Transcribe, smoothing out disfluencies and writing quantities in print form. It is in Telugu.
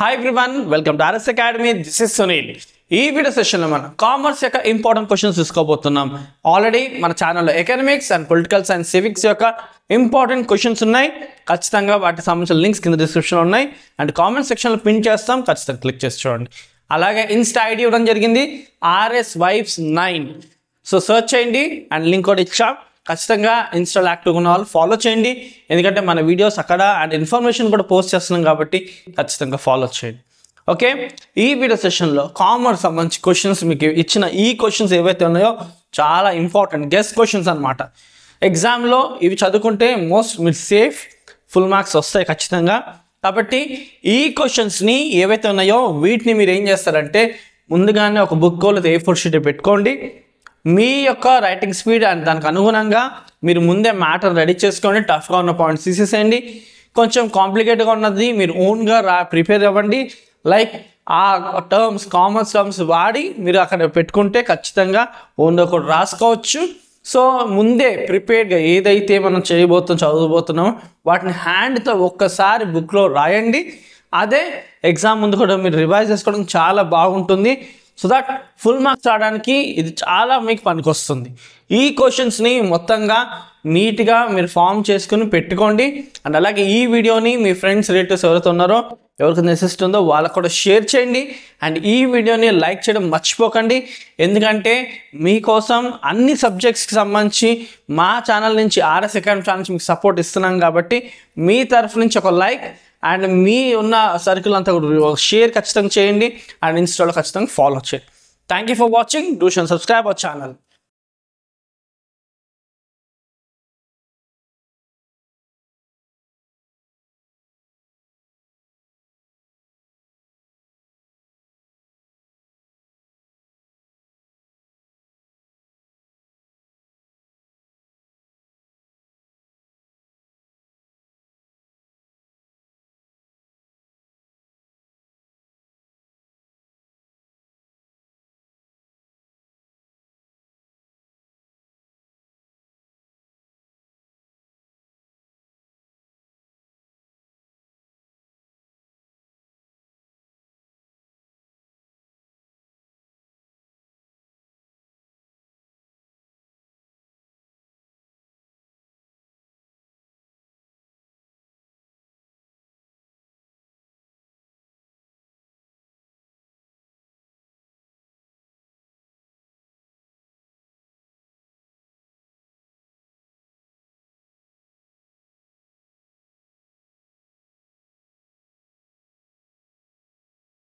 Hi everyone, welcome to RS Academy. This is Sunil. ఈ వీడియో సెషన్లో మనం కామర్స్ యొక్క ఇంపార్టెంట్ క్వశ్చన్స్ తీసుకోబోతున్నాం. ఆల్రెడీ మన ఛానల్లో economics and political science civics యొక్క ఇంపార్టెంట్ క్వశ్చన్స్ ఉన్నాయి. ఖచ్చితంగా వాటికి సంబంధించిన లింక్స్ కింద డిస్క్రిప్షన్లో ఉన్నాయి అండ్ కామెంట్ సెక్షన్లో పిన్ చేస్తాం. ఖచ్చితంగా క్లిక్ చేసి చూడండి. అలాగే ఇన్స్టా ఐడి ఇవ్వడం జరిగింది RS Vibes 9. సో సెర్చ్ చేయండి అండ్ లింక్ కూడా ఇచ్చాం. ఖచ్చితంగా ఇన్స్టాల్ యాక్టివ్గా ఉన్న వాళ్ళు ఫాలో చేయండి, ఎందుకంటే మన వీడియోస్ అక్కడ అండ్ ఇన్ఫర్మేషన్ కూడా పోస్ట్ చేస్తున్నాం కాబట్టి ఖచ్చితంగా ఫాలో చేయండి. ఓకే, ఈ వీడియో సెషన్లో కామర్స్ సంబంధించి క్వశ్చన్స్ మీకు ఇచ్చిన ఈ క్వశ్చన్స్ ఏవైతే ఉన్నాయో చాలా ఇంపార్టెంట్ గెస్ట్ క్వశ్చన్స్ అనమాట. ఎగ్జామ్లో ఇవి చదువుకుంటే మీరు సేఫ్, ఫుల్ మార్క్స్ వస్తాయి ఖచ్చితంగా. కాబట్టి ఈ క్వశ్చన్స్ని ఏవైతే ఉన్నాయో వీటిని మీరు ఏం చేస్తారంటే ముందుగానే ఒక బుక్ లేదా A4 షీట్ పెట్టుకోండి. మీ యొక్క రైటింగ్ స్పీడ్ అండ్ దానికి అనుగుణంగా మీరు ముందే మ్యాటర్ రెడీ చేసుకోండి. టఫ్గా ఉన్న పాయింట్స్ తీసేసేయండి. కొంచెం కాంప్లికేట్గా ఉన్నది మీరు ఓన్గా ప్రిపేర్ అవ్వండి. లైక్ ఆ టర్మ్స్, కామర్స్ టర్మ్స్ వాడి మీరు అక్కడ పెట్టుకుంటే ఖచ్చితంగా ఓన్గా కూడా రాసుకోవచ్చు. సో ముందే ప్రిపేర్డ్గా ఏదైతే మనం చదవబోతున్నామో వాటిని హ్యాండ్తో ఒక్కసారి బుక్లో రాయండి. అదే ఎగ్జామ్ ముందు కూడా మీరు రివైజ్ చేసుకోవడం చాలా బాగుంటుంది. సో దట్ ఫుల్ మార్క్స్ రావడానికి ఇది చాలా మీకు పనికొస్తుంది. ఈ క్వశ్చన్స్ని మొత్తంగా నీట్గా మీరు ఫామ్ చేసుకుని పెట్టుకోండి. అండ్ అలాగే ఈ వీడియోని మీ ఫ్రెండ్స్, రిలేటివ్స్ ఎవరైతే ఉన్నారో ఎవరికి నెసెసిటీ ఉందో వాళ్ళకు కూడా షేర్ చేయండి. అండ్ ఈ వీడియోని లైక్ చేయడం మర్చిపోకండి, ఎందుకంటే మీకోసం అన్ని సబ్జెక్ట్స్కి సంబంధించి మా ఛానల్ నుంచి RS Academy ఛానల్ నుంచి మీకు సపోర్ట్ ఇస్తున్నాం కాబట్టి మీ తరఫు నుంచి ఒక లైక్ అండ్ మీ ఉన్న సర్కిల్ అంతా కూడా షేర్ ఖచ్చితంగా చేయండి అండ్ ఇన్స్టాలో ఖచ్చితంగా ఫాలో చేయండి. Thank you for watching. Do subscribe our channel.